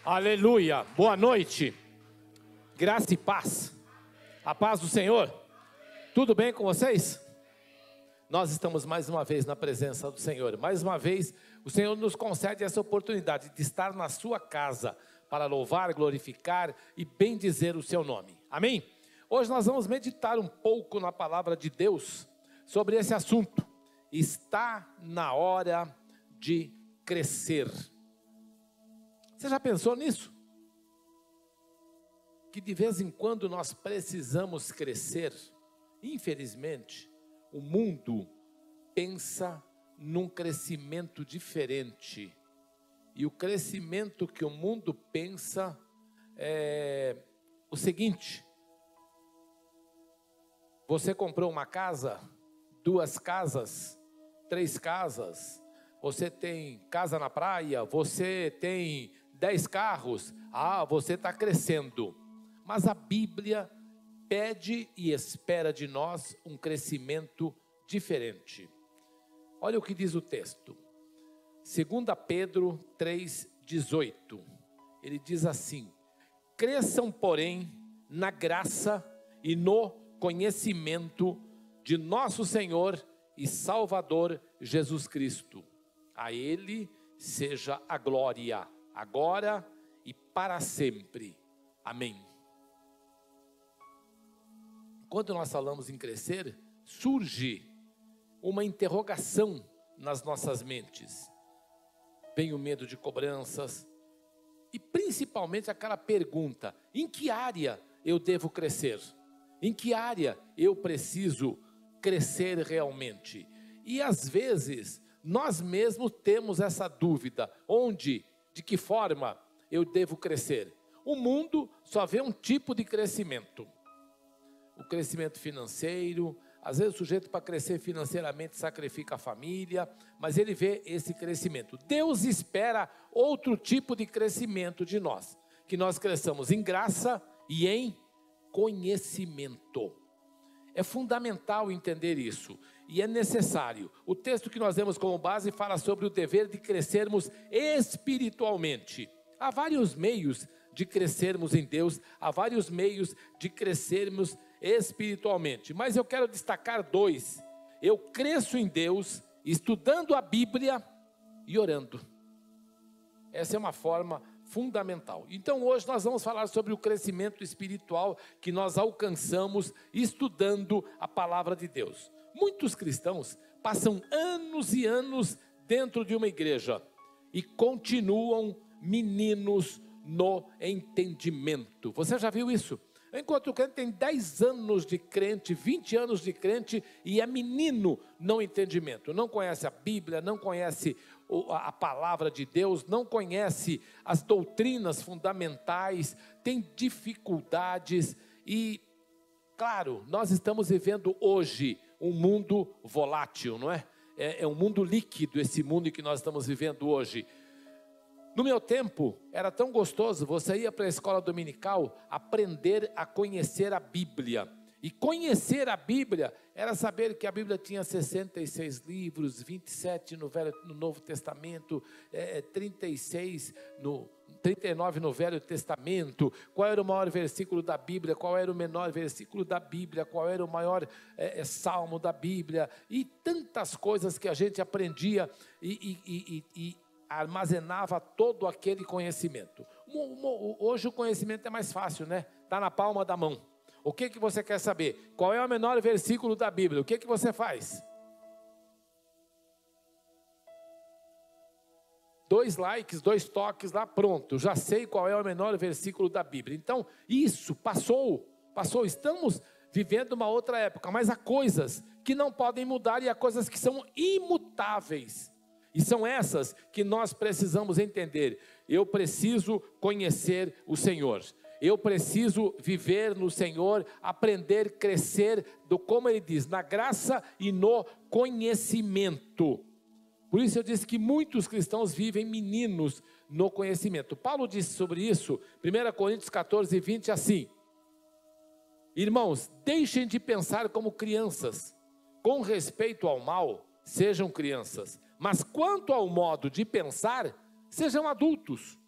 Aleluia, boa noite, graça e paz, a paz do Senhor, tudo bem com vocês? Nós estamos mais uma vez na presença do Senhor, mais uma vez o Senhor nos concede essa oportunidade de estar na sua casa, para louvar, glorificar e bendizer o seu nome, amém? Hoje nós vamos meditar um pouco na palavra de Deus, sobre esse assunto, está na hora de crescer. Você já pensou nisso? Que de vez em quando nós precisamos crescer. Infelizmente, o mundo pensa num crescimento diferente. E o crescimento que o mundo pensa é o seguinte: você comprou uma casa, 2 casas, 3 casas, você tem casa na praia, você tem 10 carros, você está crescendo. Mas a Bíblia pede e espera de nós um crescimento diferente. Olha o que diz o texto. 2 Pedro 3,18. Ele diz assim: cresçam, porém, na graça e no conhecimento de nosso Senhor e Salvador Jesus Cristo. A Ele seja a glória, agora e para sempre. Amém. Quando nós falamos em crescer, surge uma interrogação nas nossas mentes. Vem o medo de cobranças e principalmente aquela pergunta: em que área eu devo crescer? Em que área eu preciso crescer realmente? E às vezes nós mesmos temos essa dúvida: onde, de que forma eu devo crescer? O mundo só vê um tipo de crescimento. O crescimento financeiro, às vezes o sujeito para crescer financeiramente sacrifica a família, mas ele vê esse crescimento. Deus espera outro tipo de crescimento de nós, que nós cresçamos em graça e em conhecimento. É fundamental entender isso e é necessário. O texto que nós demos como base fala sobre o dever de crescermos espiritualmente. Há vários meios de crescermos em Deus, há vários meios de crescermos espiritualmente, mas eu quero destacar 2. Eu cresço em Deus estudando a Bíblia e orando. Essa é uma forma fundamental. Então hoje nós vamos falar sobre o crescimento espiritual que nós alcançamos estudando a palavra de Deus. Muitos cristãos passam anos e anos dentro de uma igreja e continuam meninos no entendimento. Você já viu isso? Enquanto o crente tem 10 anos de crente, 20 anos de crente e é menino no entendimento. Não conhece a Bíblia, não conhece a palavra de Deus, não conhece as doutrinas fundamentais, tem dificuldades e, claro, nós estamos vivendo hoje um mundo volátil, não é? É um mundo líquido esse mundo que nós estamos vivendo hoje. No meu tempo, era tão gostoso, você ia para a escola dominical aprender a conhecer a Bíblia. E conhecer a Bíblia era saber que a Bíblia tinha 66 livros, 27 no Novo Testamento, 39 no Velho Testamento, qual era o maior versículo da Bíblia, qual era o menor versículo da Bíblia, qual era o maior salmo da Bíblia, e tantas coisas que a gente aprendia e armazenava todo aquele conhecimento. Hoje o conhecimento é mais fácil, né? Está na palma da mão. O que você quer saber? Qual é o menor versículo da Bíblia? O que você faz? 2 likes, 2 toques lá, pronto. Já sei qual é o menor versículo da Bíblia. Então, isso passou. Estamos vivendo uma outra época, mas há coisas que não podem mudar e há coisas que são imutáveis. E são essas que nós precisamos entender. Eu preciso conhecer o Senhor. Eu preciso viver no Senhor, aprender, crescer, como Ele diz, na graça e no conhecimento. Por isso eu disse que muitos cristãos vivem meninos no conhecimento. Paulo disse sobre isso, 1 Coríntios 14, 20, assim: irmãos, deixem de pensar como crianças. Com respeito ao mal, sejam crianças. Mas quanto ao modo de pensar, sejam adultos.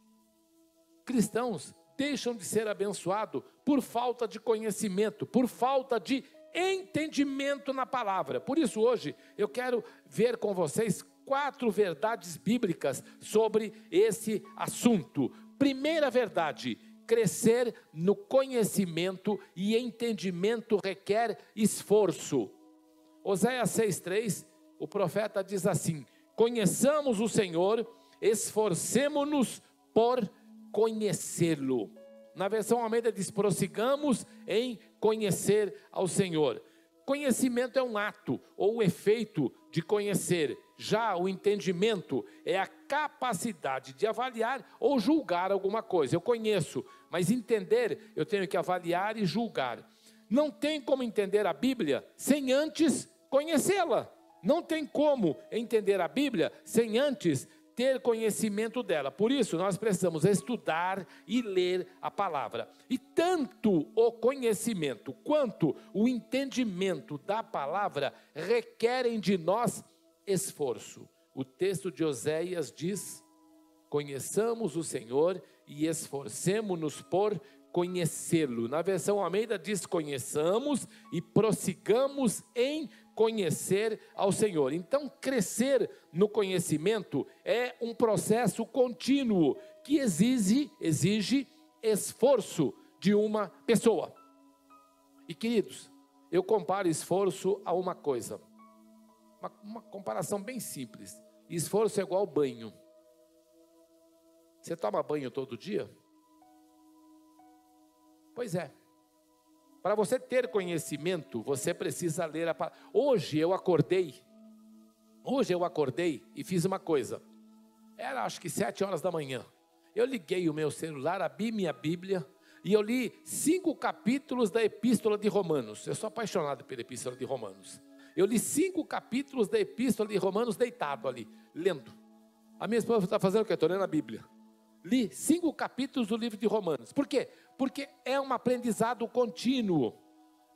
cristãos deixam de ser abençoados por falta de conhecimento, por falta de entendimento na palavra. Por isso hoje eu quero ver com vocês 4 verdades bíblicas sobre esse assunto. Primeira verdade: crescer no conhecimento e entendimento requer esforço. Oséias 6,3, o profeta diz assim: conheçamos o Senhor, esforcemo-nos por conhecê-lo. Na versão Almeida diz: prossigamos em conhecer ao Senhor. Conhecimento é um ato ou o efeito de conhecer. Já o entendimento é a capacidade de avaliar ou julgar alguma coisa. Eu conheço, mas entender eu tenho que avaliar e julgar. Não tem como entender a Bíblia sem antes conhecê-la. Não tem como entender a Bíblia sem antes ter conhecimento dela. Por isso nós precisamos estudar e ler a palavra. E tanto o conhecimento quanto o entendimento da palavra requerem de nós esforço. O texto de Oséias diz: conheçamos o Senhor e esforcemo-nos por conhecê-lo. Na versão Almeida diz: conheçamos e prossigamos em conhecer ao Senhor. Então, crescer no conhecimento é um processo contínuo que exige esforço de uma pessoa. E queridos, eu comparo esforço a uma coisa, uma comparação bem simples. Esforço é igual banho. Você toma banho todo dia? Pois é. Para você ter conhecimento, você precisa ler a palavra. Hoje eu acordei e fiz uma coisa. Era acho que 7 horas da manhã. Eu liguei o meu celular, abri minha Bíblia e eu li 5 capítulos da Epístola de Romanos. Eu sou apaixonado pela Epístola de Romanos. Eu li 5 capítulos da Epístola de Romanos deitado ali, lendo. A minha esposa está fazendo o quê? Estou lendo a Bíblia. Li 5 capítulos do livro de Romanos. Por quê? Porque é um aprendizado contínuo.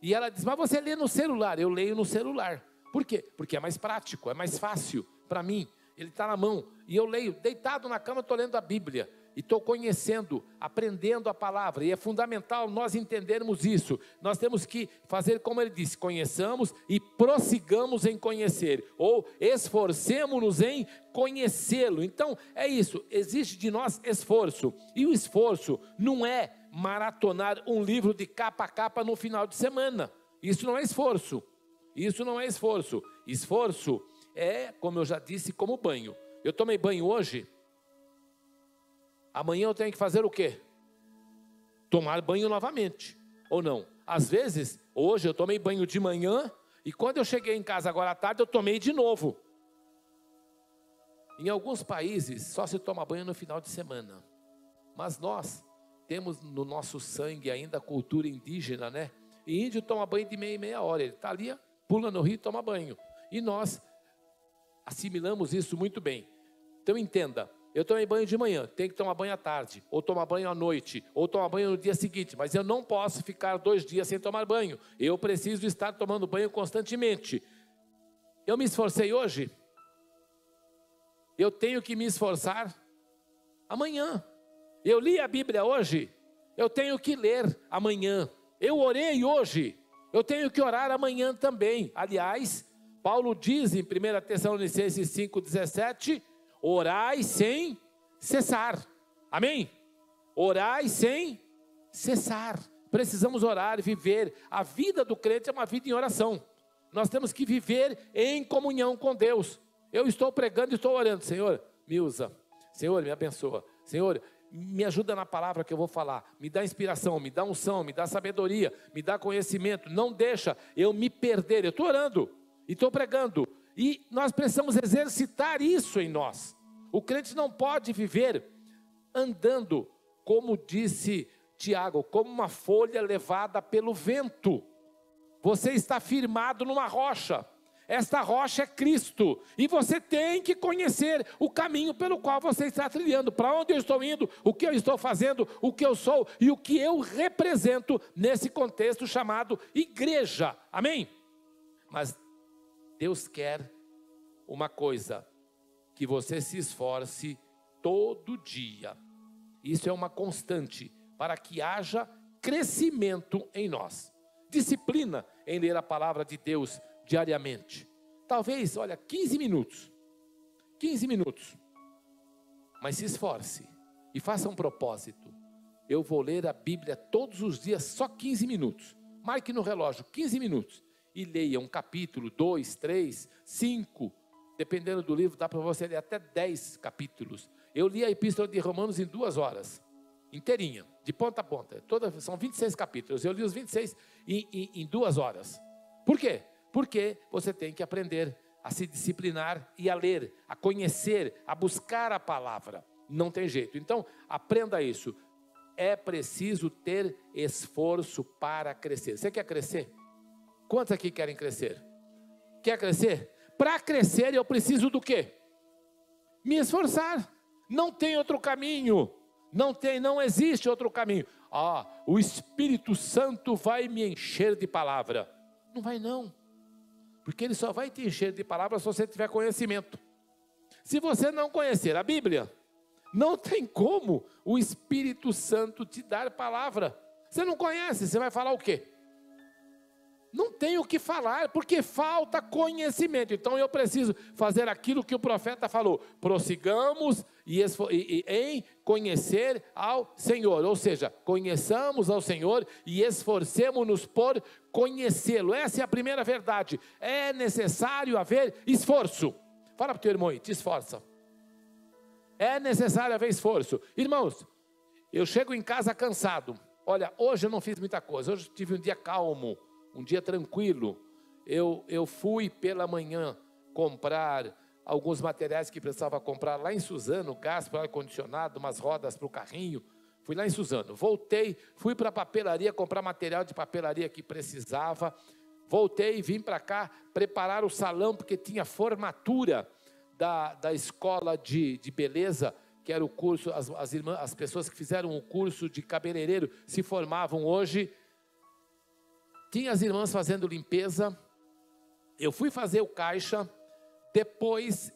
E ela diz: mas você lê no celular? Eu leio no celular. Por quê? Porque é mais prático, é mais fácil para mim. Ele está na mão e eu leio, deitado na cama, estou lendo a Bíblia. E estou conhecendo, aprendendo a palavra. E é fundamental nós entendermos isso. Nós temos que fazer como ele disse: conheçamos e prossigamos em conhecer. Ou esforcemos-nos em conhecê-lo. Então é isso, existe de nós esforço. E o esforço não é maratonar um livro de capa a capa no final de semana. Isso não é esforço. Isso não é esforço. Esforço é, como eu já disse, como banho. Eu tomei banho hoje. Amanhã eu tenho que fazer o quê? Tomar banho novamente, ou não? Às vezes, hoje eu tomei banho de manhã, e quando eu cheguei em casa agora à tarde, eu tomei de novo. Em alguns países, só se toma banho no final de semana. Mas nós temos no nosso sangue ainda a cultura indígena, né? E índio toma banho de meia em meia hora. Ele está ali, pula no rio e toma banho. E nós assimilamos isso muito bem. Então entenda. Eu tomei banho de manhã, tenho que tomar banho à tarde, ou tomar banho à noite, ou tomar banho no dia seguinte, mas eu não posso ficar 2 dias sem tomar banho. Eu preciso estar tomando banho constantemente. Eu me esforcei hoje, eu tenho que me esforçar amanhã. Eu li a Bíblia hoje, eu tenho que ler amanhã. Eu orei hoje, eu tenho que orar amanhã também. Aliás, Paulo diz em 1 Tessalonicenses 5,17... orai sem cessar. Amém? Orai sem cessar. Precisamos orar e viver. A vida do crente é uma vida em oração. Nós temos que viver em comunhão com Deus. Eu estou pregando e estou orando. Senhor, me usa. Senhor, me abençoa. Senhor, me ajuda na palavra que eu vou falar. Me dá inspiração, me dá unção, me dá sabedoria, me dá conhecimento. Não deixa eu me perder. Eu estou orando e estou pregando. E nós precisamos exercitar isso em nós. O crente não pode viver andando, como disse Tiago, como uma folha levada pelo vento. Você está firmado numa rocha. Esta rocha é Cristo. E você tem que conhecer o caminho pelo qual você está trilhando. Para onde eu estou indo, o que eu estou fazendo, o que eu sou e o que eu represento nesse contexto chamado igreja. Amém? Mas Deus quer uma coisa: que você se esforce todo dia. Isso é uma constante para que haja crescimento em nós. Disciplina em ler a palavra de Deus diariamente. Talvez, olha, 15 minutos. 15 minutos. Mas se esforce e faça um propósito. Eu vou ler a Bíblia todos os dias, só 15 minutos. Marque no relógio, 15 minutos. E leia um capítulo, 2, 3, 5. Dependendo do livro, dá para você ler até 10 capítulos. Eu li a Epístola de Romanos em 2 horas. Inteirinha, de ponta a ponta. São 26 capítulos. Eu li os 26 em 2 horas. Por quê? Porque você tem que aprender a se disciplinar e a ler, a conhecer, a buscar a palavra. Não tem jeito. Então, aprenda isso. É preciso ter esforço para crescer. Você quer crescer? Quantos aqui querem crescer? Quer crescer? Para crescer eu preciso do quê? Me esforçar. Não tem outro caminho. Não existe outro caminho. O Espírito Santo vai me encher de palavra. Não vai não. Porque ele só vai te encher de palavra se você tiver conhecimento. Se você não conhecer a Bíblia, não tem como o Espírito Santo te dar palavra. Você não conhece, você vai falar o quê? Não tem o que falar, porque falta conhecimento. Então eu preciso fazer aquilo que o profeta falou. Prossigamos em conhecer ao Senhor. Ou seja, conheçamos ao Senhor e esforcemos-nos por conhecê-lo. Essa é a primeira verdade. É necessário haver esforço. Fala para o teu irmão aí, te esforça. É necessário haver esforço. Irmãos, eu chego em casa cansado. Olha, hoje eu não fiz muita coisa. Hoje eu tive um dia calmo. Um dia tranquilo. Eu fui pela manhã comprar alguns materiais que precisava comprar lá em Suzano, gás para o ar-condicionado, umas rodas para o carrinho. Fui lá em Suzano, voltei, fui para a papelaria comprar material de papelaria que precisava. Voltei e vim para cá preparar o salão, porque tinha formatura da escola de beleza, que era o curso, as pessoas que fizeram o curso de cabeleireiro se formavam hoje. Tinha as irmãs fazendo limpeza, eu fui fazer o caixa, depois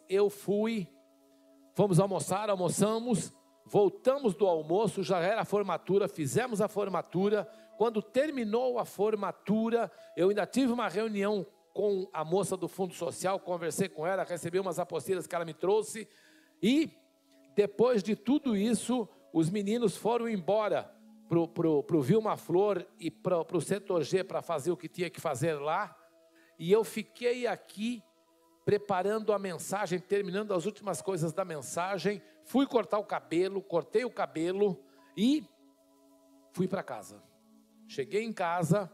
fomos almoçar, almoçamos, voltamos do almoço, já era a formatura, fizemos a formatura. Quando terminou a formatura, eu ainda tive uma reunião com a moça do Fundo Social, conversei com ela, recebi umas apostilas que ela me trouxe, e depois de tudo isso, os meninos foram embora, para o Vilma Flor e para o setor G para fazer o que tinha que fazer lá, e eu fiquei aqui preparando a mensagem, terminando as últimas coisas da mensagem, fui cortar o cabelo, cortei o cabelo e fui para casa. Cheguei em casa,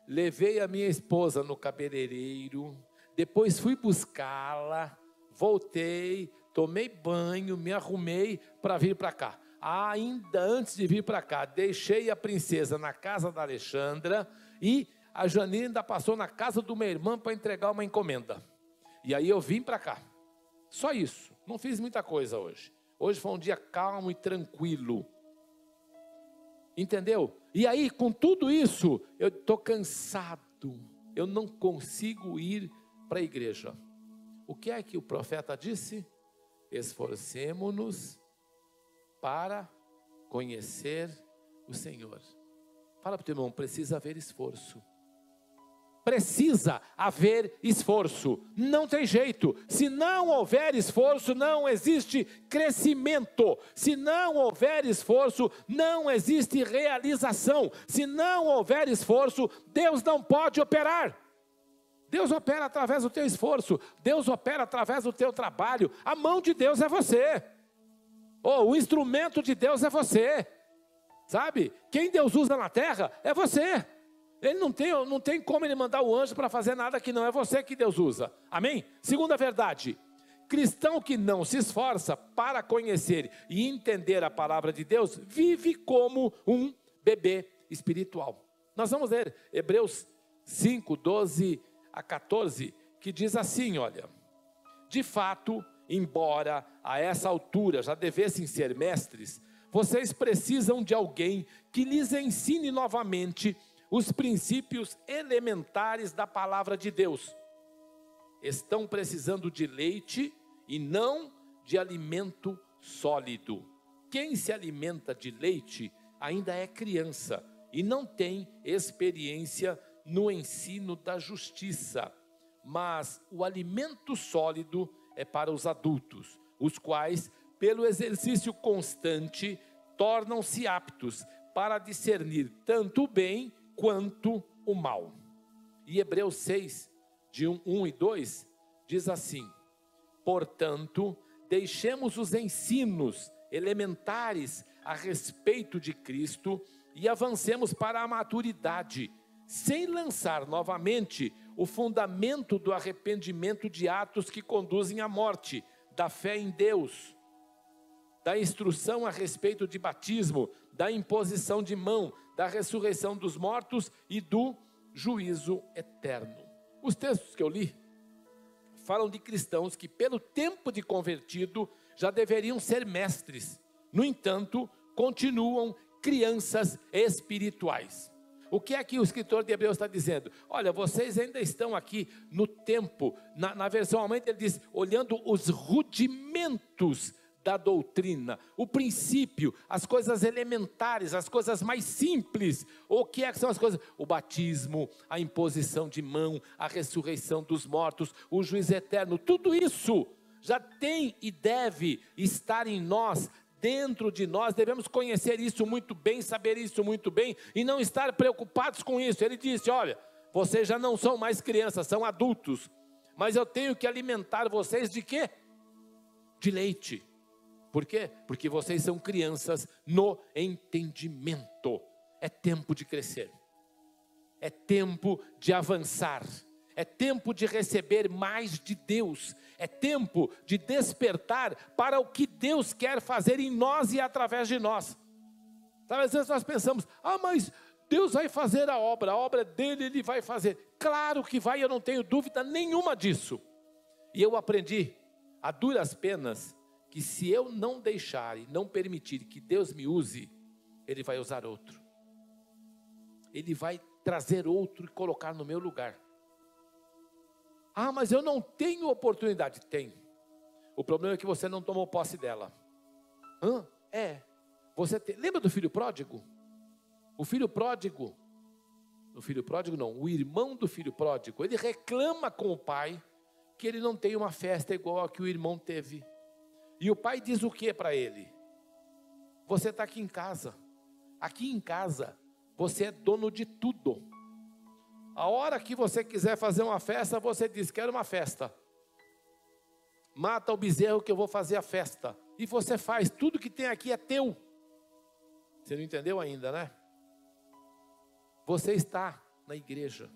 levei a minha esposa no cabeleireiro, depois fui buscá-la, voltei, tomei banho, me arrumei para vir para cá. Ainda antes de vir para cá, deixei a princesa na casa da Alexandra e a Janine ainda passou na casa de uma irmã para entregar uma encomenda. E aí eu vim para cá. Só isso, não fiz muita coisa hoje. Hoje foi um dia calmo e tranquilo. Entendeu? E aí, com tudo isso, eu estou cansado. Eu não consigo ir para a igreja. O que é que o profeta disse? Esforcemo-nos para conhecer o Senhor. Fala para o teu irmão, precisa haver esforço. Precisa haver esforço. Não tem jeito. Se não houver esforço, não existe crescimento. Se não houver esforço, não existe realização. Se não houver esforço, Deus não pode operar. Deus opera através do teu esforço. Deus opera através do teu trabalho. A mão de Deus é você. O instrumento de Deus é você, sabe? Quem Deus usa na terra é você. Ele não tem como ele mandar o anjo para fazer nada que não é você que Deus usa. Amém? Segunda verdade, cristão que não se esforça para conhecer e entender a palavra de Deus, vive como um bebê espiritual. Nós vamos ler Hebreus 5, 12 a 14, que diz assim, olha: de fato, embora a essa altura já devessem ser mestres, vocês precisam de alguém que lhes ensine novamente os princípios elementares da palavra de Deus. Estão precisando de leite e não de alimento sólido. quem se alimenta de leite ainda é criança e não tem experiência no ensino da justiça. Mas o alimento sólido é para os adultos, os quais, pelo exercício constante, tornam-se aptos para discernir tanto o bem quanto o mal. E Hebreus 6, de 1 e 2, diz assim: portanto, deixemos os ensinos elementares a respeito de Cristo e avancemos para a maturidade, sem lançar novamente o fundamento do arrependimento de atos que conduzem à morte, da fé em Deus, da instrução a respeito de batismo, da imposição de mão, da ressurreição dos mortos e do juízo eterno. Os textos que eu li falam de cristãos que, pelo tempo de convertido, já deveriam ser mestres. No entanto, continuam crianças espirituais. O que é que o escritor de Hebreus está dizendo? Olha, vocês ainda estão aqui no tempo, na versão Almeida ele diz, olhando os rudimentos da doutrina, o princípio, as coisas elementares, as coisas mais simples. O que é que são as coisas? O batismo, a imposição de mão, a ressurreição dos mortos, o juízo eterno, tudo isso já tem e deve estar em nós, dentro de nós. Devemos conhecer isso muito bem, saber isso muito bem e não estar preocupados com isso. Ele disse, olha, vocês já não são mais crianças, são adultos, mas eu tenho que alimentar vocês de quê? De leite. Por quê? Porque vocês são crianças no entendimento. É tempo de crescer, é tempo de avançar, é tempo de receber mais de Deus, é tempo de despertar para o que Deus quer fazer em nós e através de nós. Sabe, às vezes nós pensamos, mas Deus vai fazer a obra dele, ele vai fazer. Claro que vai, eu não tenho dúvida nenhuma disso. E eu aprendi a duras penas que se eu não deixar e não permitir que Deus me use, Ele vai usar outro. Ele vai trazer outro e colocar no meu lugar. Mas eu não tenho oportunidade. Tem. O problema é que você não tomou posse dela. Lembra do filho pródigo? O filho pródigo não, o irmão do filho pródigo, ele reclama com o pai que ele não tem uma festa igual a que o irmão teve. E o pai diz o que para ele? Você está aqui em casa. Aqui em casa, você é dono de tudo. A hora que você quiser fazer uma festa, você diz, quero uma festa. Mata o bezerro que eu vou fazer a festa. E você faz, tudo que tem aqui é teu. Você não entendeu ainda, né? Você está na igreja.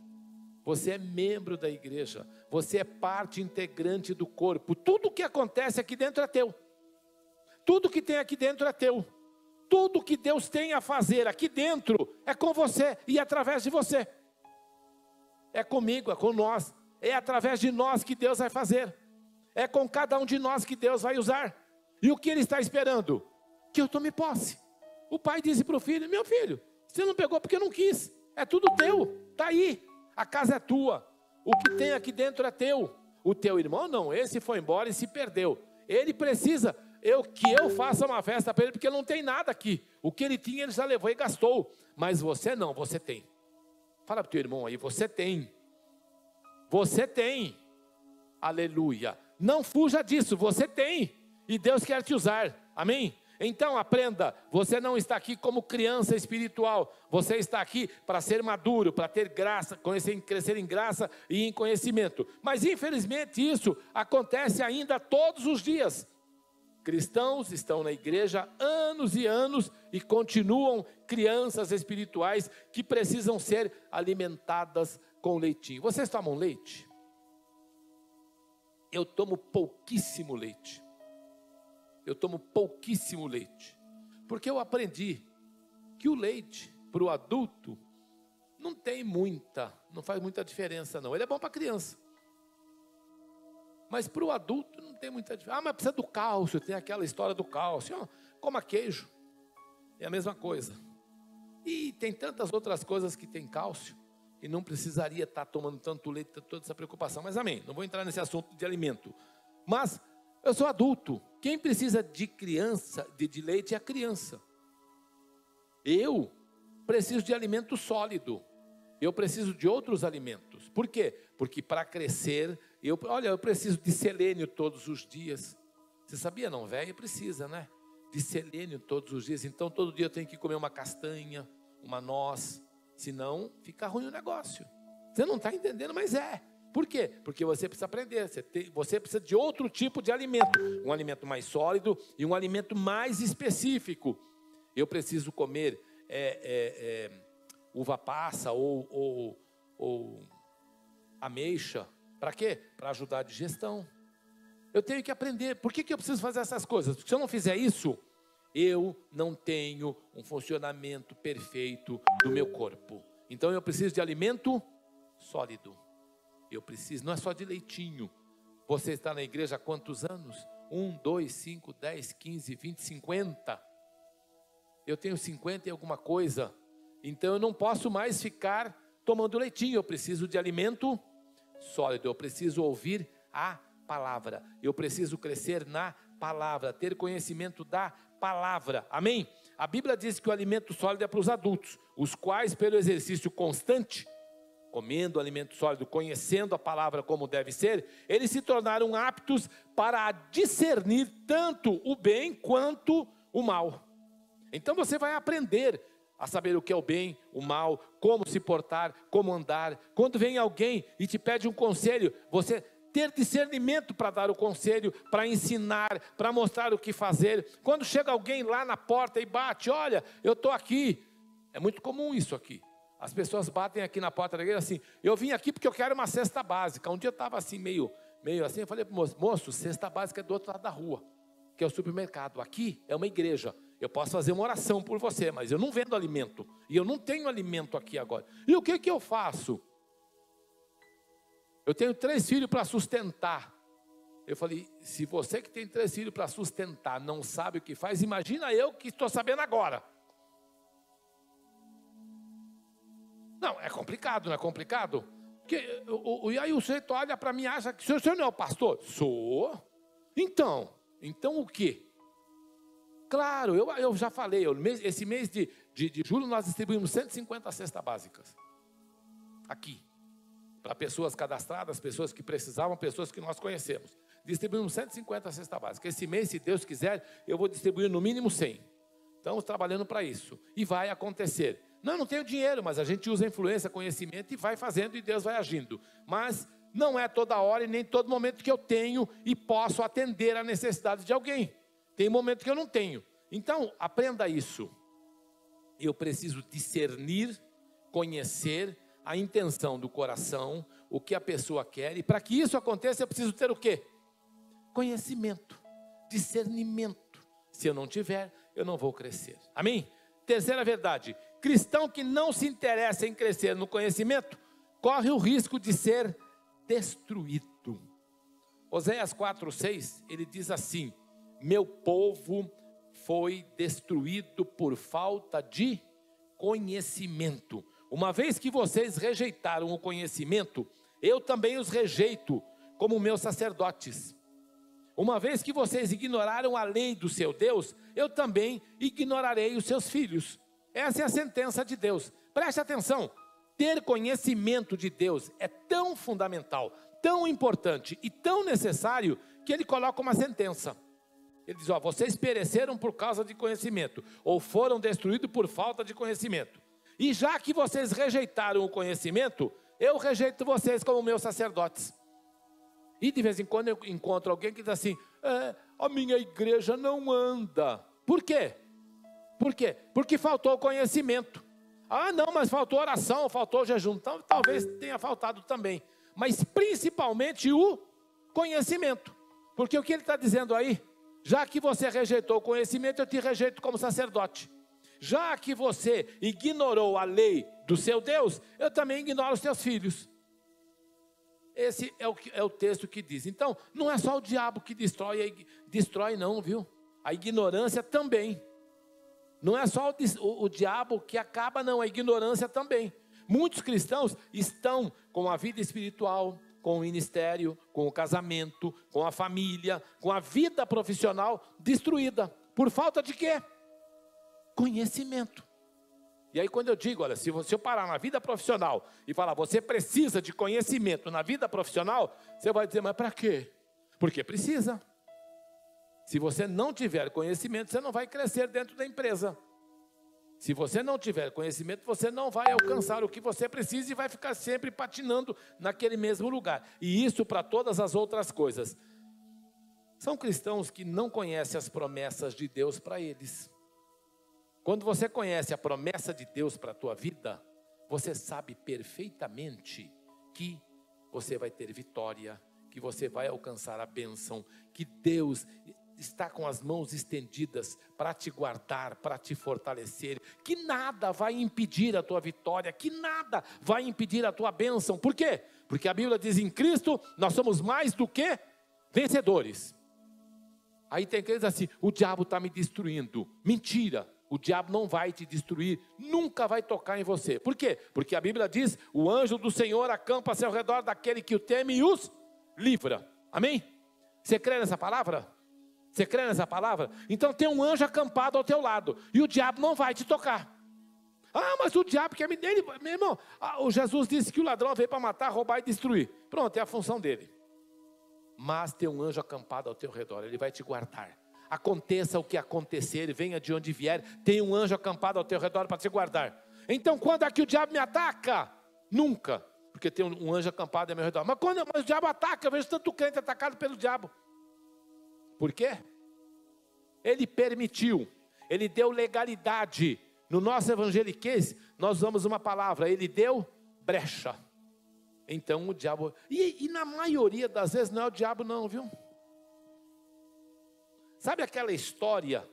Você é membro da igreja, você é parte integrante do corpo. Tudo que acontece aqui dentro é teu. Tudo que tem aqui dentro é teu. Tudo que Deus tem a fazer aqui dentro é com você e através de você. É comigo, é com nós. É através de nós que Deus vai fazer. É com cada um de nós que Deus vai usar. E o que Ele está esperando? Que eu tome posse. O pai disse para o filho, meu filho, você não pegou porque não quis. É tudo teu, está aí. A casa é tua, o que tem aqui dentro é teu. O teu irmão não, esse foi embora e se perdeu. Ele precisa que eu faça uma festa para ele, porque não tem nada aqui. O que ele tinha ele já levou e gastou. Mas você não, você tem. Fala para o teu irmão aí, você tem. Você tem. Aleluia. Não fuja disso, você tem. E Deus quer te usar, amém? Então aprenda, você não está aqui como criança espiritual, você está aqui para ser maduro, para ter graça, crescer em graça e em conhecimento. Mas infelizmente isso acontece ainda todos os dias. Cristãos estão na igreja anos e anos e continuam crianças espirituais que precisam ser alimentadas com leitinho. Vocês tomam leite? Eu tomo pouquíssimo leite. Eu tomo pouquíssimo leite, porque eu aprendi que o leite para o adulto não faz muita diferença não. Ele é bom para a criança, mas para o adulto não tem muita diferença. Mas precisa do cálcio, tem aquela história do cálcio. Coma queijo, é a mesma coisa. E tem tantas outras coisas que tem cálcio, e não precisaria estar tomando tanto leite, toda essa preocupação. Mas amém, não vou entrar nesse assunto de alimento. Mas Eu sou adulto. Quem precisa de criança, de leite é a criança. Eu preciso de alimento sólido. Eu preciso de outros alimentos. Por quê? Porque para crescer, eu preciso de selênio todos os dias. Você sabia não, velho? Precisa, né? De selênio todos os dias. Então, todo dia eu tenho que comer uma castanha, uma noz. Senão, fica ruim o negócio. Você não está entendendo, mas é. Por quê? Porque você precisa aprender. Você precisa de outro tipo de alimento. Um alimento mais sólido e um alimento mais específico. Eu preciso comer uva passa ou ameixa. Para quê? Para ajudar a digestão. Eu tenho que aprender. Por que eu preciso fazer essas coisas? Porque se eu não fizer isso, eu não tenho um funcionamento perfeito do meu corpo. Então eu preciso de alimento sólido. Eu preciso, não é só de leitinho. Você está na igreja há quantos anos? 1, 2, 5, 10, 15, 20, 50. Eu tenho 50 e alguma coisa. Então eu não posso mais ficar tomando leitinho. Eu preciso de alimento sólido. Eu preciso ouvir a palavra. Eu preciso crescer na palavra, ter conhecimento da palavra. Amém? A Bíblia diz que o alimento sólido é para os adultos, os quais pelo exercício constante, comendo alimento sólido, conhecendo a palavra como deve ser, eles se tornaram aptos para discernir tanto o bem quanto o mal. Então você vai aprender a saber o que é o bem, o mal, como se portar, como andar. Quando vem alguém e te pede um conselho, você ter discernimento para dar o conselho, para ensinar, para mostrar o que fazer. Quando chega alguém lá na porta e bate, olha, eu estou aqui. É muito comum isso aqui. As pessoas batem aqui na porta da igreja assim, eu vim aqui porque eu quero uma cesta básica. Um dia eu estava assim, meio assim, eu falei para o moço, cesta básica é do outro lado da rua, que é o supermercado. Aqui é uma igreja. Eu posso fazer uma oração por você, mas eu não vendo alimento. E eu não tenho alimento aqui agora. E o que eu faço? Eu tenho 3 filhos para sustentar. Eu falei, se você que tem 3 filhos para sustentar não sabe o que faz, imagina eu que estou sabendo agora. Não, é complicado, não é complicado? Porque, e aí o sujeito olha para mim e acha que o senhor não é o pastor? Sou. Então o quê? Claro, eu já falei, esse mês de julho nós distribuímos 150 cestas básicas. Aqui. Para pessoas cadastradas, pessoas que precisavam, pessoas que nós conhecemos. Distribuímos 150 cestas básicas. Esse mês, se Deus quiser, eu vou distribuir no mínimo 100. Estamos trabalhando para isso. E vai acontecer. Não tenho dinheiro, mas a gente usa influência, conhecimento e vai fazendo e Deus vai agindo. Mas não é toda hora e nem todo momento que eu tenho e posso atender a necessidade de alguém. Tem momento que eu não tenho. Então, aprenda isso. Eu preciso discernir, conhecer a intenção do coração, o que a pessoa quer, e para que isso aconteça eu preciso ter o quê? Conhecimento, discernimento. Se eu não tiver, eu não vou crescer. Amém? Terceira verdade, cristão que não se interessa em crescer no conhecimento, corre o risco de ser destruído. Oséias 4:6, ele diz assim, meu povo foi destruído por falta de conhecimento. Uma vez que vocês rejeitaram o conhecimento, eu também os rejeito como meus sacerdotes. Uma vez que vocês ignoraram a lei do seu Deus, eu também ignorarei os seus filhos. Essa é a sentença de Deus. Preste atenção, ter conhecimento de Deus é tão fundamental, tão importante e tão necessário, que ele coloca uma sentença. Ele diz, vocês pereceram por causa de conhecimento, ou foram destruídos por falta de conhecimento. E já que vocês rejeitaram o conhecimento, eu rejeito vocês como meus sacerdotes. E de vez em quando eu encontro alguém que diz assim, a minha igreja não anda. Por quê? Por quê? Porque faltou conhecimento. Ah, não, mas faltou oração, faltou jejum. Então, talvez tenha faltado também. Mas principalmente o conhecimento. Porque o que ele está dizendo aí? Já que você rejeitou o conhecimento, eu te rejeito como sacerdote. Já que você ignorou a lei do seu Deus, eu também ignoro os teus filhos. Esse é o texto que diz. Então, não é só o diabo que destrói não, viu? A ignorância também. Não é só o diabo que acaba, não. A ignorância também. Muitos cristãos estão com a vida espiritual, com o ministério, com o casamento, com a família, com a vida profissional destruída. Por falta de quê? Conhecimento. E aí quando eu digo, olha, se eu parar na vida profissional e falar, você precisa de conhecimento na vida profissional, você vai dizer, mas para quê? Porque precisa. Se você não tiver conhecimento, você não vai crescer dentro da empresa. Se você não tiver conhecimento, você não vai alcançar o que você precisa e vai ficar sempre patinando naquele mesmo lugar. E isso para todas as outras coisas. São cristãos que não conhecem as promessas de Deus para eles. Quando você conhece a promessa de Deus para a tua vida, você sabe perfeitamente que você vai ter vitória, que você vai alcançar a bênção, que Deus está com as mãos estendidas para te guardar, para te fortalecer, que nada vai impedir a tua vitória, que nada vai impedir a tua bênção. Por quê? Porque a Bíblia diz, em Cristo nós somos mais do que vencedores. Aí tem aqueles assim, o diabo está me destruindo. Mentira, o diabo não vai te destruir, nunca vai tocar em você. Por quê? Porque a Bíblia diz, o anjo do Senhor acampa-se ao redor daquele que o teme e os livra. Amém? Você crê nessa palavra? Você crê nessa palavra? Então tem um anjo acampado ao teu lado, e o diabo não vai te tocar. Ah, mas o diabo quer me... Meu irmão, o Jesus disse que o ladrão veio para matar, roubar e destruir. Pronto, é a função dele. Mas tem um anjo acampado ao teu redor, ele vai te guardar. Aconteça o que acontecer, venha de onde vier, tem um anjo acampado ao teu redor para te guardar. Então quando é que o diabo me ataca? Nunca, porque tem um anjo acampado ao meu redor. Mas quando o diabo ataca, eu vejo tanto crente atacado pelo diabo. Por quê? Ele permitiu, ele deu legalidade. No nosso evangeliquez, nós usamos uma palavra, ele deu brecha. Então o diabo, e na maioria das vezes não é o diabo não, viu? Sabe aquela história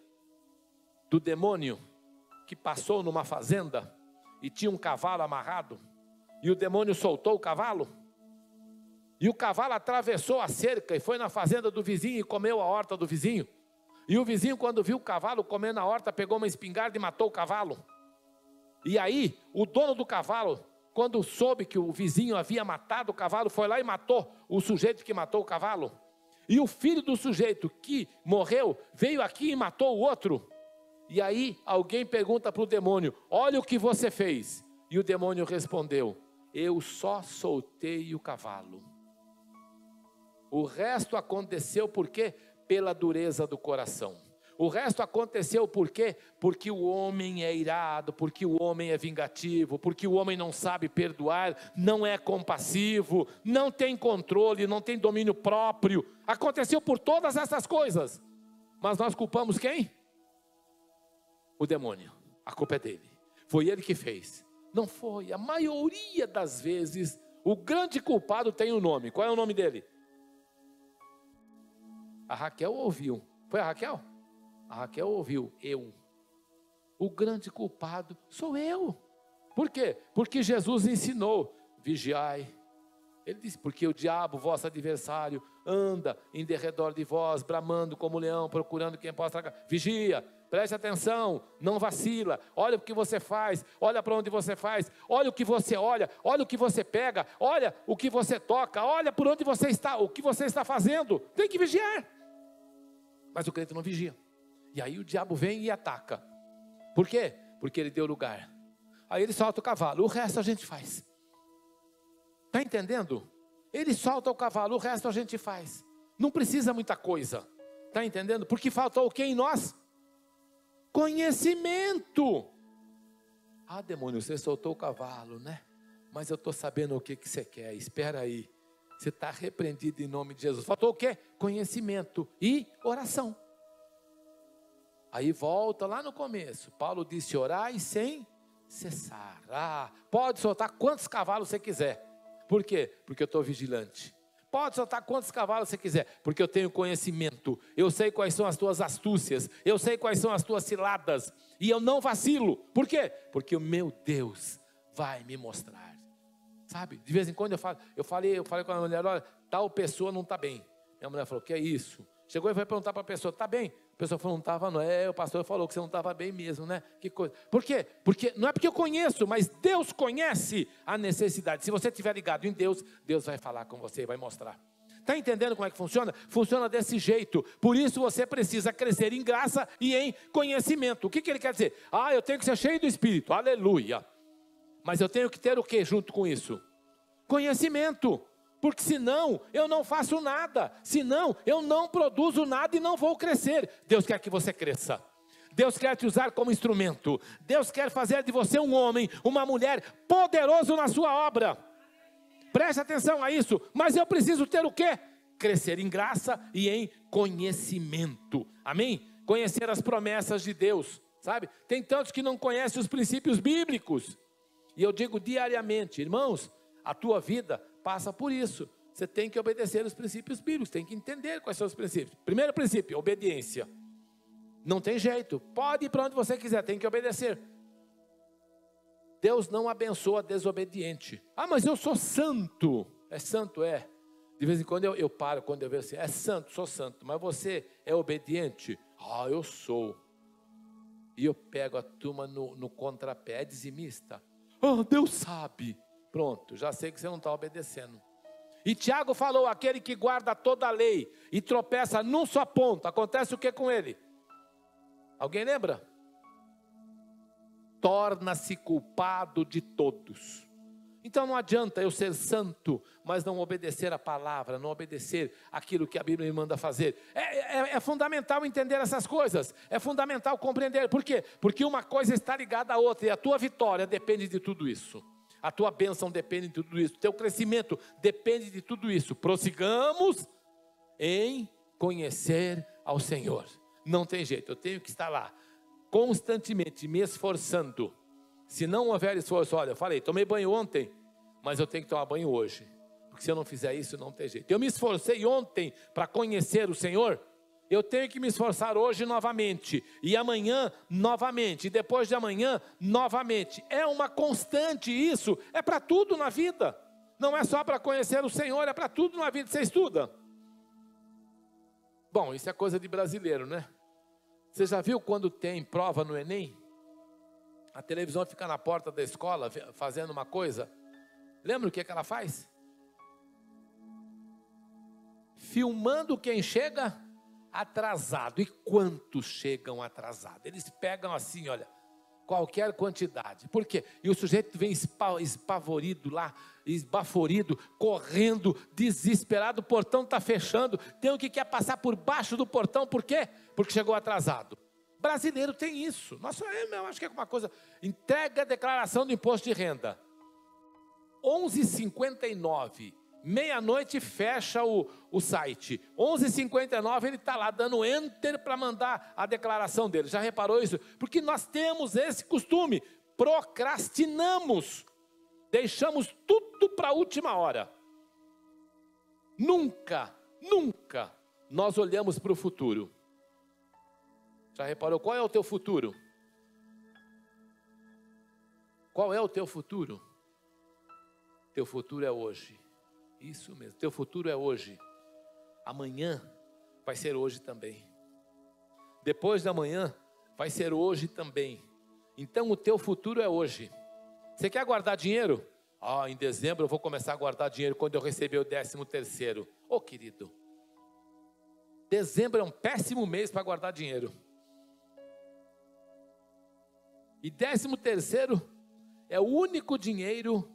do demônio que passou numa fazenda e tinha um cavalo amarrado e o demônio soltou o cavalo? E o cavalo atravessou a cerca e foi na fazenda do vizinho e comeu a horta do vizinho. E o vizinho, quando viu o cavalo comendo a horta, pegou uma espingarda e matou o cavalo. E aí, o dono do cavalo, quando soube que o vizinho havia matado o cavalo, foi lá e matou o sujeito que matou o cavalo. E o filho do sujeito que morreu, veio aqui e matou o outro. E aí, alguém pergunta para o demônio, olha o que você fez. E o demônio respondeu, eu só soltei o cavalo. O resto aconteceu por quê? Pela dureza do coração. O resto aconteceu por quê? Porque o homem é irado, porque o homem é vingativo, porque o homem não sabe perdoar, não é compassivo, não tem controle, não tem domínio próprio. Aconteceu por todas essas coisas. Mas nós culpamos quem? O demônio. A culpa é dele. Foi ele que fez. Não foi. A maioria das vezes, o grande culpado tem um nome. Qual é o nome dele? A Raquel ouviu. Foi a Raquel? A Raquel ouviu. Eu. O grande culpado sou eu. Por quê? Porque Jesus ensinou. Vigiai. Ele disse, porque o diabo, vosso adversário, anda em derredor de vós, bramando como leão, procurando quem possa tragar. Vigia, preste atenção, não vacila. Olha o que você faz, olha para onde você faz, olha o que você olha o que você pega, olha o que você toca, olha por onde você está, o que você está fazendo. Tem que vigiar. Mas o crente não vigia. E aí o diabo vem e ataca. Por quê? Porque ele deu lugar. Aí ele solta o cavalo, o resto a gente faz. Está entendendo? Ele solta o cavalo, o resto a gente faz. Não precisa muita coisa. Está entendendo? Porque faltou o que em nós? Conhecimento. Ah, demônio, você soltou o cavalo, né? Mas eu estou sabendo o que você quer. Espera aí. Você está repreendido em nome de Jesus. Faltou o quê? Conhecimento e oração. Aí volta lá no começo. Paulo disse, orai sem cessar. Ah, pode soltar quantos cavalos você quiser. Por quê? Porque eu estou vigilante. Pode soltar quantos cavalos você quiser, porque eu tenho conhecimento. Eu sei quais são as tuas astúcias. Eu sei quais são as tuas ciladas. E eu não vacilo. Por quê? Porque o meu Deus vai me mostrar. Sabe? De vez em quando eu falei com a mulher, olha, tal pessoa não está bem. Minha mulher falou, que é isso? Chegou e foi perguntar para a pessoa, está bem? pessoa falou, não estava, não. O pastor falou que você não estava bem mesmo, né? Que coisa. Por quê? Porque não é porque eu conheço, mas Deus conhece a necessidade. Se você estiver ligado em Deus, Deus vai falar com você e vai mostrar. Está entendendo como é que funciona? Funciona desse jeito. Por isso você precisa crescer em graça e em conhecimento. O que ele quer dizer? Eu tenho que ser cheio do Espírito. Aleluia. Mas eu tenho que ter o que junto com isso? Conhecimento. Porque senão eu não faço nada, senão eu não produzo nada e não vou crescer. Deus quer que você cresça. Deus quer te usar como instrumento. Deus quer fazer de você um homem, uma mulher poderoso na sua obra. Preste atenção a isso. Mas eu preciso ter o quê? Crescer em graça e em conhecimento. Amém? Conhecer as promessas de Deus, sabe? Tem tantos que não conhecem os princípios bíblicos. E eu digo diariamente, irmãos, a tua vida passa por isso. Você tem que obedecer os princípios bíblicos, tem que entender quais são os princípios. Primeiro princípio, obediência. Não tem jeito, pode ir para onde você quiser, tem que obedecer. Deus não abençoa desobediente. Mas eu sou santo. É santo, é. De vez em quando eu paro, quando eu vejo assim, é santo, sou santo, mas você é obediente? Eu sou. E eu pego a turma no contrapé, é dizimista. Deus sabe. Pronto, já sei que você não está obedecendo. E Tiago falou, aquele que guarda toda a lei e tropeça num só ponto, acontece o que com ele? Alguém lembra? Torna-se culpado de todos. Então não adianta eu ser santo, mas não obedecer a palavra, não obedecer aquilo que a Bíblia me manda fazer. É fundamental entender essas coisas, é fundamental compreender. Por quê? Porque uma coisa está ligada à outra, e a tua vitória depende de tudo isso. A tua bênção depende de tudo isso, teu crescimento depende de tudo isso. Prossigamos em conhecer ao Senhor. Não tem jeito, eu tenho que estar lá, constantemente me esforçando. Se não houver esforço, olha, eu falei, tomei banho ontem, mas eu tenho que tomar banho hoje. Porque se eu não fizer isso, não tem jeito. Eu me esforcei ontem para conhecer o Senhor, eu tenho que me esforçar hoje novamente, e amanhã novamente, e depois de amanhã novamente. É uma constante isso, é para tudo na vida. Não é só para conhecer o Senhor, é para tudo na vida. Você estuda? Bom, isso é coisa de brasileiro, né? Você já viu quando tem prova no Enem? A televisão fica na porta da escola fazendo uma coisa. Lembra o que ela faz? Filmando quem chega atrasado. E quantos chegam atrasados? Eles pegam assim, olha, qualquer quantidade. Por quê? E o sujeito vem espavorido lá, esbaforido, correndo, desesperado, o portão está fechando, tem o que quer passar por baixo do portão, por quê? Porque chegou atrasado. Brasileiro tem isso. Nossa, eu acho que é uma coisa. Entrega a declaração do imposto de renda. 11h59, meia-noite fecha o site. 11h59 ele está lá dando enter para mandar a declaração dele. Já reparou isso? Porque nós temos esse costume. Procrastinamos. Deixamos tudo para a última hora. Nunca nós olhamos para o futuro. Já reparou? Qual é o teu futuro? Qual é o teu futuro? Teu futuro é hoje. Isso mesmo, teu futuro é hoje. Amanhã vai ser hoje também. Depois de amanhã vai ser hoje também. Então o teu futuro é hoje. Você quer guardar dinheiro? Em dezembro eu vou começar a guardar dinheiro quando eu receber o 13º. Querido, dezembro é um péssimo mês para guardar dinheiro. E 13º é o único dinheiro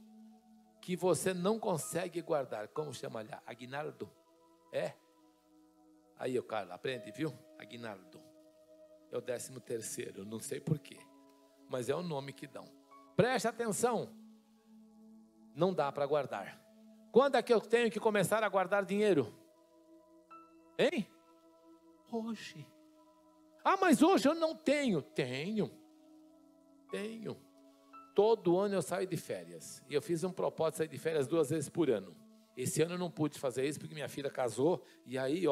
que você não consegue guardar. Como chama ali? Aguinaldo? É? Aí, Carlos, aprende, viu? Aguinaldo. É o 13º, não sei porquê, mas é o nome que dão. Preste atenção. Não dá para guardar. Quando é que eu tenho que começar a guardar dinheiro? Hein? Hoje. Mas hoje eu não tenho. Tenho. Todo ano eu saio de férias. E eu fiz um propósito de sair de férias 2 vezes por ano. Esse ano eu não pude fazer isso porque minha filha casou. E aí,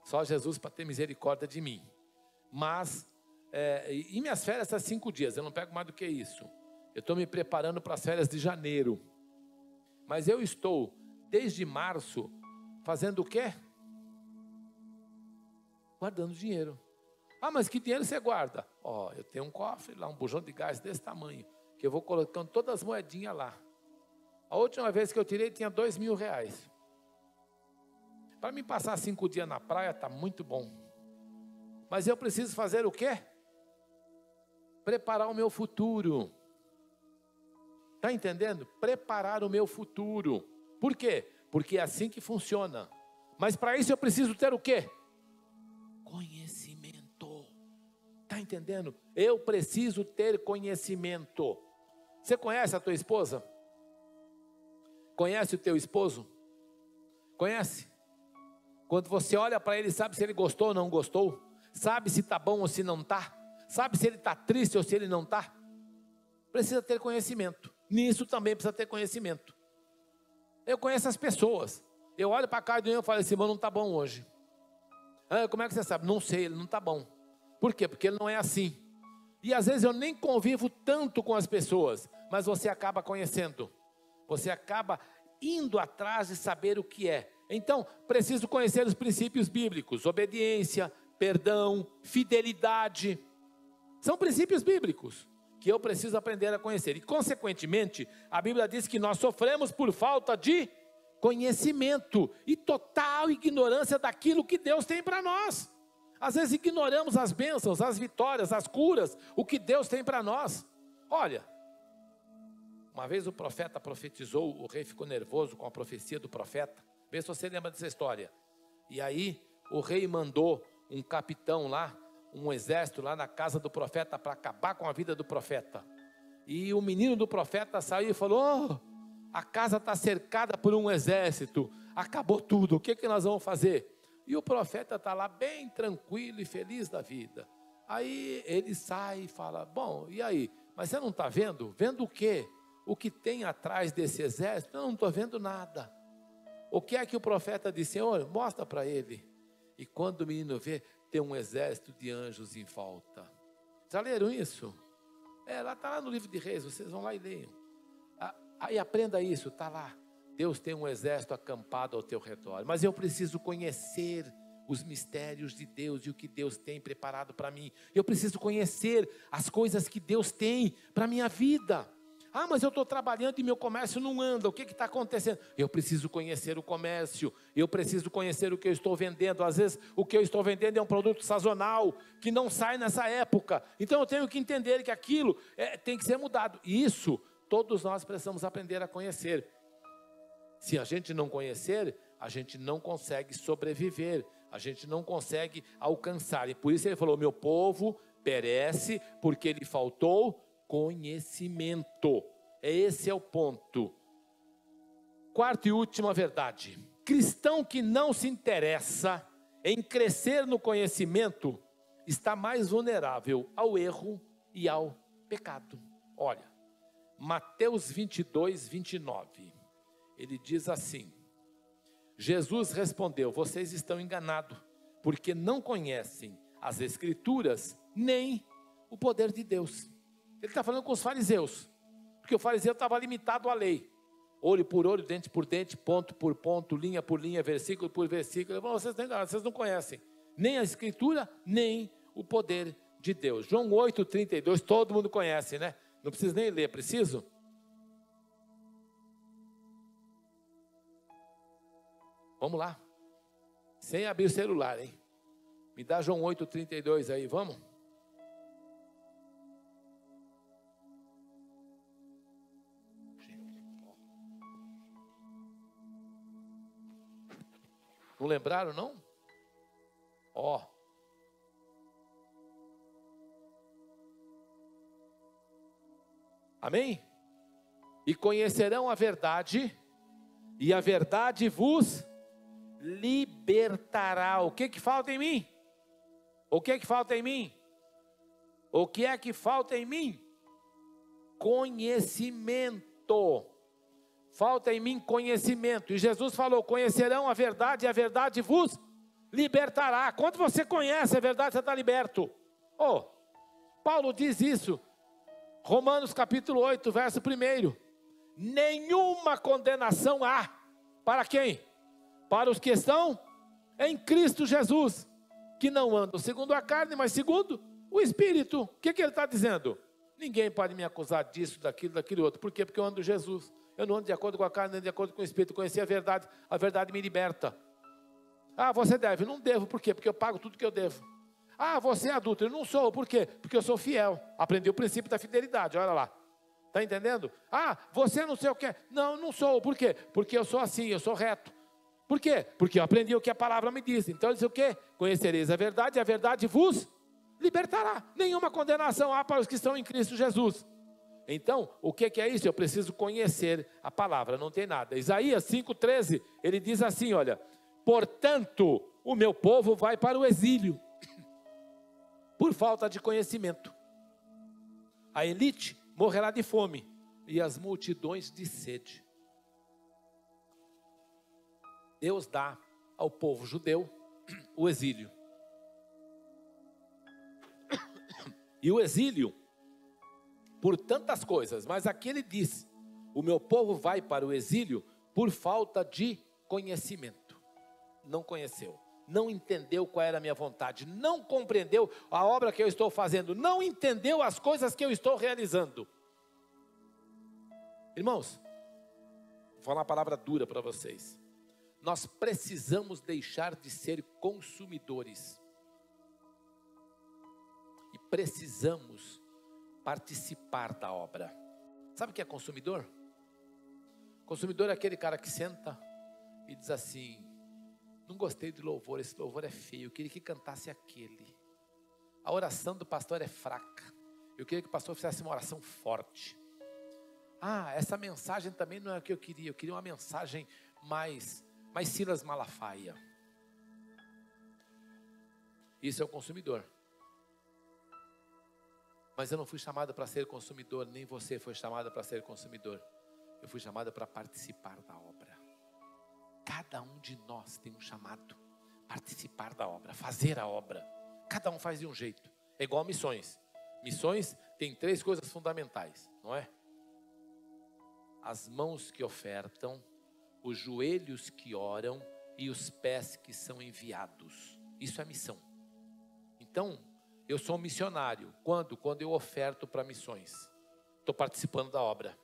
só Jesus para ter misericórdia de mim. Mas, e minhas férias são 5 dias. Eu não pego mais do que isso. Eu estou me preparando para as férias de janeiro. Mas eu estou, desde março, fazendo o quê? Guardando dinheiro. Ah, mas que dinheiro você guarda? Ó, eu tenho um cofre lá, um bujão de gás desse tamanho, que eu vou colocando todas as moedinhas lá. A última vez que eu tirei tinha R$2.000. Para mim passar 5 dias na praia está muito bom. Mas eu preciso fazer o quê? Preparar o meu futuro. Está entendendo? Preparar o meu futuro. Por quê? Porque é assim que funciona. Mas para isso eu preciso ter o quê? Conhecimento. Está entendendo? Eu preciso ter conhecimento. Você conhece a tua esposa? Conhece o teu esposo? Conhece? Quando você olha para ele, sabe se ele gostou ou não gostou? Sabe se está bom ou se não está? Sabe se ele está triste ou se ele não está? Precisa ter conhecimento. Nisso também precisa ter conhecimento. Eu conheço as pessoas. Eu olho para cá e eu falo assim, irmão, não está bom hoje. Ah, como é que você sabe? Não sei, ele não está bom. Por quê? Porque ele não é assim. E às vezes eu nem convivo tanto com as pessoas, mas você acaba conhecendo. Você acaba indo atrás de saber o que é. Então, preciso conhecer os princípios bíblicos. Obediência, perdão, fidelidade. São princípios bíblicos que eu preciso aprender a conhecer. E, consequentemente, a Bíblia diz que nós sofremos por falta de conhecimento e total ignorância daquilo que Deus tem para nós. Às vezes ignoramos as bênçãos, as vitórias, as curas, o que Deus tem para nós. Olha, uma vez o profeta profetizou, o rei ficou nervoso com a profecia do profeta. Vê se você lembra dessa história. E aí o rei mandou um capitão lá, um exército lá na casa do profeta para acabar com a vida do profeta. E o menino do profeta saiu e falou, oh, a casa está cercada por um exército, acabou tudo, o que nós vamos fazer? E o profeta está lá bem tranquilo e feliz da vida. Aí ele sai e fala, bom, e aí? Mas você não está vendo? Vendo o quê? O que tem atrás desse exército? Eu não estou vendo nada. O que é que o profeta disse? Senhor, mostra para ele. E quando o menino vê, tem um exército de anjos em volta. Já leram isso? Está lá no livro de Reis, vocês vão lá e leiam. Aí aprenda isso, está lá. Deus tem um exército acampado ao teu redor. Mas eu preciso conhecer os mistérios de Deus e o que Deus tem preparado para mim. Eu preciso conhecer as coisas que Deus tem para a minha vida. Ah, mas eu estou trabalhando e meu comércio não anda. O que está acontecendo? Eu preciso conhecer o comércio. Eu preciso conhecer o que eu estou vendendo. Às vezes o que eu estou vendendo é um produto sazonal que não sai nessa época. Então eu tenho que entender que aquilo tem que ser mudado. E isso todos nós precisamos aprender a conhecer. Se a gente não conhecer, a gente não consegue sobreviver, a gente não consegue alcançar. E por isso ele falou, meu povo perece porque lhe faltou conhecimento. Esse é o ponto. Quarta e última verdade. Cristão que não se interessa em crescer no conhecimento está mais vulnerável ao erro e ao pecado. Olha, Mateus 22, 29. Ele diz assim, Jesus respondeu, vocês estão enganados, porque não conhecem as Escrituras, nem o poder de Deus. Ele está falando com os fariseus, porque o fariseu estava limitado à lei. Olho por olho, dente por dente, ponto por ponto, linha por linha, versículo por versículo. Ele falou, vocês estão enganados, vocês não conhecem nem a Escritura, nem o poder de Deus. João 8, 32, todo mundo conhece, né? Não precisa nem ler, preciso? Vamos lá, sem abrir o celular, hein? Me dá João 8, 32 aí, vamos? Não lembraram, não? Ó. Amém? E conhecerão a verdade, e a verdade vos libertará. O que falta em mim? O que falta em mim? O que é que falta em mim? Conhecimento. Falta em mim conhecimento. E Jesus falou, conhecerão a verdade e a verdade vos libertará. Quando você conhece a verdade, você está liberto. Oh, Paulo diz isso. Romanos capítulo 8, verso 1. Nenhuma condenação há. Para quem? Para os que estão em Cristo Jesus. que não andam segundo a carne, mas segundo o Espírito. O que ele está dizendo? Ninguém pode me acusar disso, daquilo outro. Por quê? Porque eu ando Jesus. Eu não ando de acordo com a carne, nem de acordo com o Espírito. Conhecer a verdade me liberta. Ah, você deve. Não devo. Por quê? Porque eu pago tudo que eu devo. Ah, você é adúltero. Não sou. Por quê? Porque eu sou fiel. Aprendi o princípio da fidelidade. Olha lá. Está entendendo? Ah, você não sei o que. Não sou. Por quê? Porque eu sou assim, eu sou reto. Por quê? Porque eu aprendi o que a palavra me diz. Então ele diz o quê? Conhecereis a verdade, e a verdade vos libertará. Nenhuma condenação há para os que estão em Cristo Jesus. Então, o que é isso? Eu preciso conhecer a palavra, não tem nada. Isaías 5,13, ele diz assim, olha: portanto, o meu povo vai para o exílio, por falta de conhecimento. A elite morrerá de fome, e as multidões de sede. Deus dá ao povo judeu o exílio. E o exílio, por tantas coisas, mas aqui ele diz: o meu povo vai para o exílio por falta de conhecimento. Não conheceu, não entendeu qual era a minha vontade, não compreendeu a obra que eu estou fazendo, não entendeu as coisas que eu estou realizando. Irmãos, vou falar uma palavra dura para vocês. Nós precisamos deixar de ser consumidores. E precisamos participar da obra. Sabe o que é consumidor? Consumidor é aquele cara que senta e diz assim: não gostei do louvor, esse louvor é feio, eu queria que cantasse aquele. A oração do pastor é fraca, eu queria que o pastor fizesse uma oração forte. Ah, essa mensagem também não é o que eu queria uma mensagem mais Silas Malafaia. Isso é o consumidor. Mas eu não fui chamado para ser consumidor, nem você foi chamado para ser consumidor. Eu fui chamado para participar da obra. Cada um de nós tem um chamado: participar da obra, fazer a obra. Cada um faz de um jeito. É igual missões. Missões tem 3 coisas fundamentais, não é? As mãos que ofertam, os joelhos que oram e os pés que são enviados. Isso é missão. Então, eu sou um missionário. Quando eu oferto para missões. Estou participando da obra.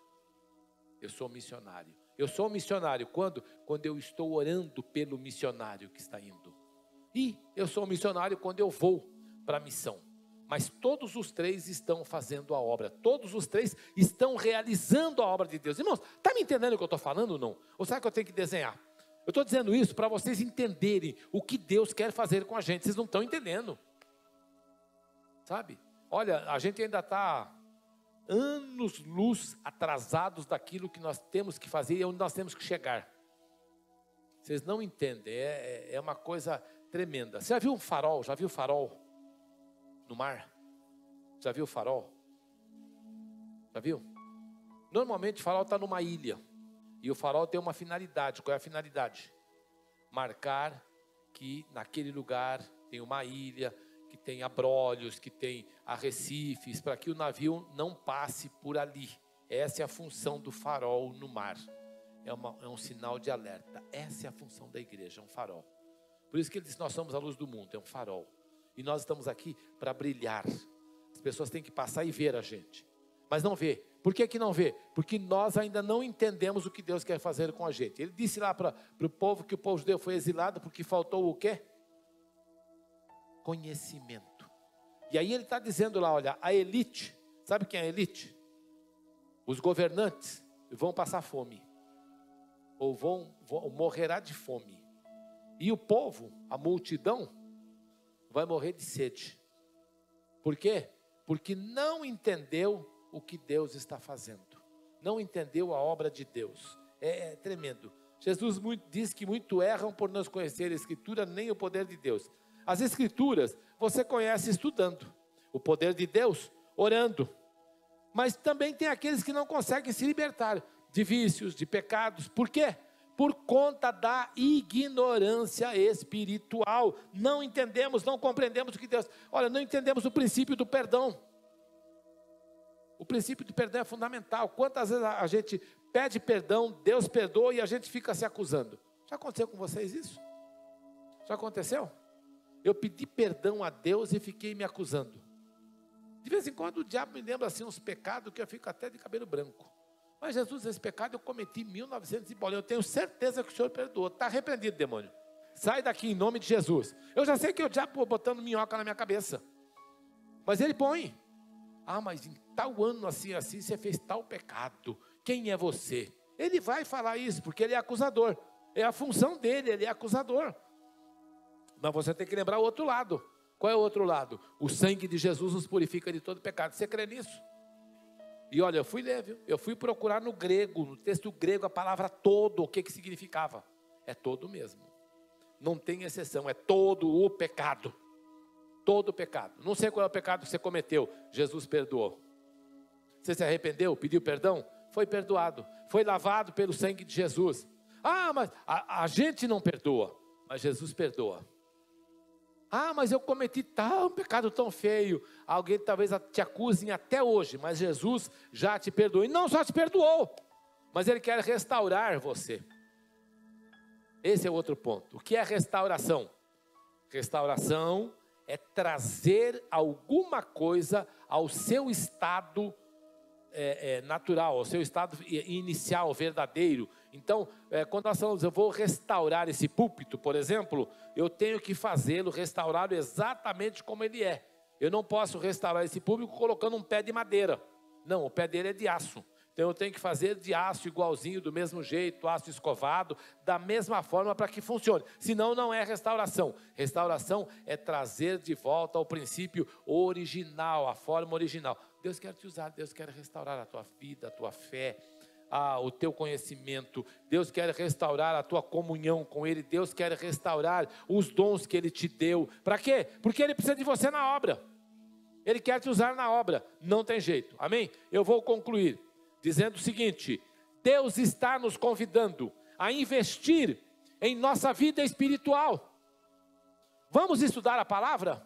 Eu sou um missionário. Eu sou um missionário quando eu estou orando pelo missionário que está indo. E eu sou um missionário quando eu vou para a missão. Mas todos os 3 estão fazendo a obra. Todos os 3 estão realizando a obra de Deus. Irmãos, está me entendendo o que eu estou falando ou não? Ou será que eu tenho que desenhar? Eu estou dizendo isso para vocês entenderem o que Deus quer fazer com a gente. Vocês não estão entendendo. Sabe? Olha, a gente ainda está anos-luz atrasados daquilo que nós temos que fazer e onde nós temos que chegar. Vocês não entendem, é uma coisa tremenda. Você já viu um farol? Já viu farol no mar? Já viu farol? Já viu? Normalmente o farol está numa ilha. E o farol tem uma finalidade. Qual é a finalidade? Marcar que naquele lugar tem uma ilha, que tem abrolhos, que tem arrecifes, para que o navio não passe por ali. Essa é a função do farol no mar. É um sinal de alerta. Essa é a função da igreja, um farol. Por isso que ele diz: nós somos a luz do mundo, é um farol. E nós estamos aqui para brilhar. As pessoas têm que passar e ver a gente. Mas não vê. Por que não vê? Porque nós ainda não entendemos o que Deus quer fazer com a gente. Ele disse lá para o povo que o povo judeu foi exilado porque faltou o quê? Conhecimento. E aí ele está dizendo lá, olha, a elite, sabe quem é a elite? Os governantes vão passar fome, ou morrerá de fome. E o povo, a multidão, vai morrer de sede. Por quê? Porque não entendeu o que Deus está fazendo. Não entendeu a obra de Deus. É tremendo. Jesus diz que muito erram por não conhecer a Escritura, nem o poder de Deus. As Escrituras você conhece estudando, o poder de Deus orando, mas também tem aqueles que não conseguem se libertar de vícios, de pecados. Por quê? Por conta da ignorância espiritual. Não entendemos, não compreendemos o que Deus... Olha, não entendemos o princípio do perdão. O princípio do perdão é fundamental. Quantas vezes a gente pede perdão, Deus perdoa e a gente fica se acusando? Já aconteceu com vocês isso? Já aconteceu? eu pedi perdão a Deus e fiquei me acusando. De vez em quando o diabo me lembra assim uns pecados que eu fico até de cabelo branco. Mas Jesus, esse pecado eu cometi em 1900 e bolinha. Eu tenho certeza que o Senhor perdoou. Está repreendido, demônio. Sai daqui em nome de Jesus. Eu já sei que é o diabo botando minhoca na minha cabeça. Mas ele põe. Ah, mas em tal ano assim, você fez tal pecado. Quem é você? Ele vai falar isso, porque ele é acusador. É a função dele, ele é acusador. Mas você tem que lembrar o outro lado. Qual é o outro lado? O sangue de Jesus nos purifica de todo pecado. Você crê nisso? E olha, eu fui ler, viu? Eu fui procurar no grego, no texto grego, a palavra todo, o que significava. É todo mesmo. Não tem exceção, é todo o pecado. Todo o pecado. Não sei qual é o pecado que você cometeu, Jesus perdoou. Você se arrependeu, pediu perdão? Foi perdoado. Foi lavado pelo sangue de Jesus. Ah, mas a gente não perdoa, mas Jesus perdoa. Ah, mas eu cometi tal pecado tão feio. Alguém talvez te acuse até hoje, mas Jesus já te perdoou. E não só te perdoou, mas Ele quer restaurar você. Esse é o outro ponto. O que é restauração? Restauração é trazer alguma coisa ao seu estado natural, ao seu estado inicial, verdadeiro. Então, quando nós falamos, eu vou restaurar esse púlpito, por exemplo, eu tenho que fazê-lo, restaurá-lo exatamente como ele é. Eu não posso restaurar esse púlpito colocando um pé de madeira. Não, o pé dele é de aço. Então eu tenho que fazer de aço igualzinho, do mesmo jeito, aço escovado, da mesma forma para que funcione. Senão não é restauração. Restauração é trazer de volta ao princípio original, a forma original. Deus quer te usar, Deus quer restaurar a tua vida, a tua fé, o teu conhecimento. Deus quer restaurar a tua comunhão com Ele. Deus quer restaurar os dons que Ele te deu. Para quê? Porque Ele precisa de você na obra. Ele quer te usar na obra. Não tem jeito. Amém? Eu vou concluir dizendo o seguinte: Deus está nos convidando a investir em nossa vida espiritual. Vamos estudar a palavra?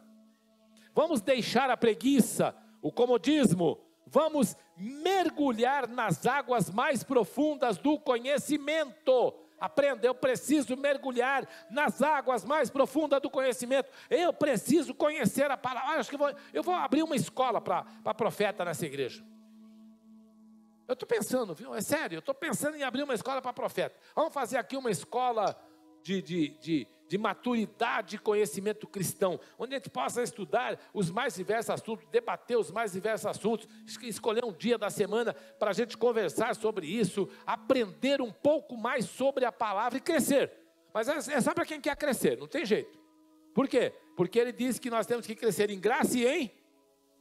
Vamos deixar a preguiça, o comodismo? Vamos mergulhar nas águas mais profundas do conhecimento. Aprenda, eu preciso mergulhar nas águas mais profundas do conhecimento. Eu preciso conhecer a palavra. Acho que eu vou abrir uma escola para profeta nessa igreja. Eu estou pensando, viu? É sério, eu estou pensando em abrir uma escola para profeta. Vamos fazer aqui uma escola de maturidade e conhecimento cristão, onde a gente possa estudar os mais diversos assuntos, debater os mais diversos assuntos, escolher um dia da semana para a gente conversar sobre isso, aprender um pouco mais sobre a palavra e crescer. Mas é só para quem quer crescer, não tem jeito. Por quê? Porque ele diz que nós temos que crescer em graça e em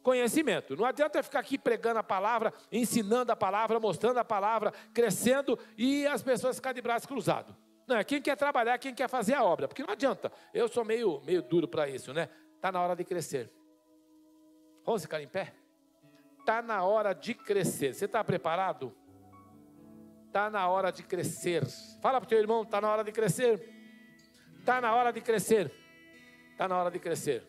conhecimento. Não adianta ficar aqui pregando a palavra, ensinando a palavra, mostrando a palavra, crescendo e as pessoas ficarem de braço cruzado. Não, é quem quer trabalhar, quem quer fazer a obra. Porque não adianta. Eu sou meio duro para isso, né? Está na hora de crescer. Vamos ficar em pé? Está na hora de crescer. Você está preparado? Está na hora de crescer. Fala para o teu irmão, está na hora de crescer. Está na hora de crescer. Está na hora de crescer.